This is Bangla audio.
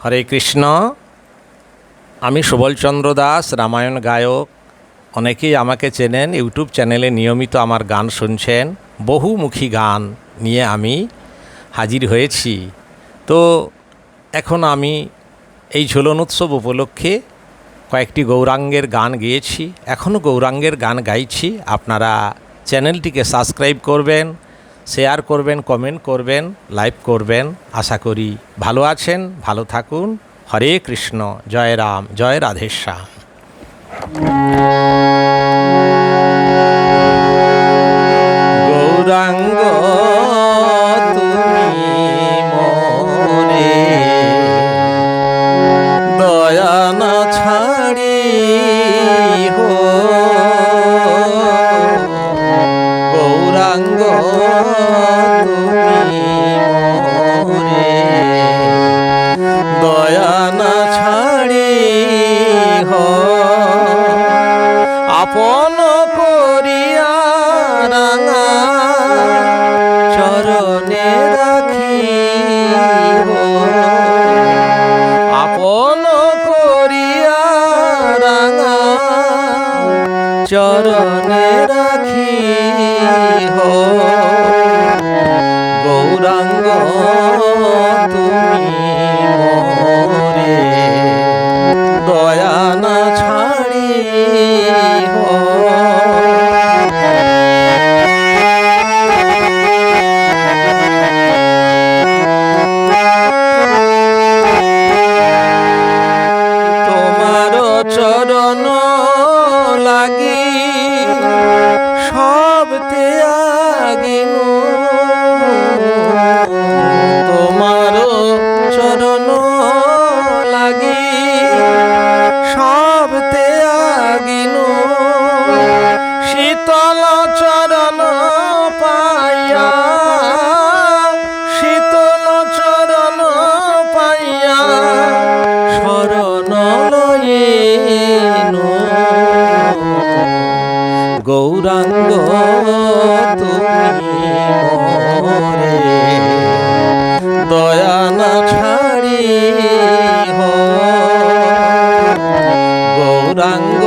হরে কৃষ্ণ। আমি সুবলচন্দ্র দাস, রামায়ণ গায়ক। অনেকেই আমাকে চেনেন, ইউটিউব চ্যানেলে নিয়মিত আমার গান শুনছেন। বহুমুখী গান নিয়ে আমি হাজির হয়েছি। তো এখন আমি এই ঝুলন উৎসব উপলক্ষে কয়েকটি গৌরাঙ্গের গান গেয়েছি, এখনও গৌরাঙ্গের গান গাইছি। আপনারা চ্যানেলটিকে সাবস্ক্রাইব করবেন, শেয়ার করবেন, কমেন্ট করবেন, লাইক করবেন। আশা করি ভালো আছেন, ভালো থাকুন। হরে কৃষ্ণ, জয় রাম, জয় রাধেশ্যাম। গৌরাঙ্গ তুমি মোরে দয়া না ছাড়ি হো, গৌরাঙ্গ তুমি মোরে দয়া না ছাড়ি হো, আপন করিয়া রাঙা চরণে রাখি হো, আপন করিয়া রাঙা চরণে রাখি হো, গৌরাঙ্গ তুমি মোরে দয়া না ছাড়ি হো। তোমার চরণ লাগি সব ত্যাগিনু, তোমার চরণ লাগি সব ত্যাগিনু, শীতল চরণ পাইয়া, শীতল চরণ পাইয়া শরণ লইনু, গৌরাঙ্গ তুমি মোরে দয়া না ছাড়ি হো, গৌরাঙ্গ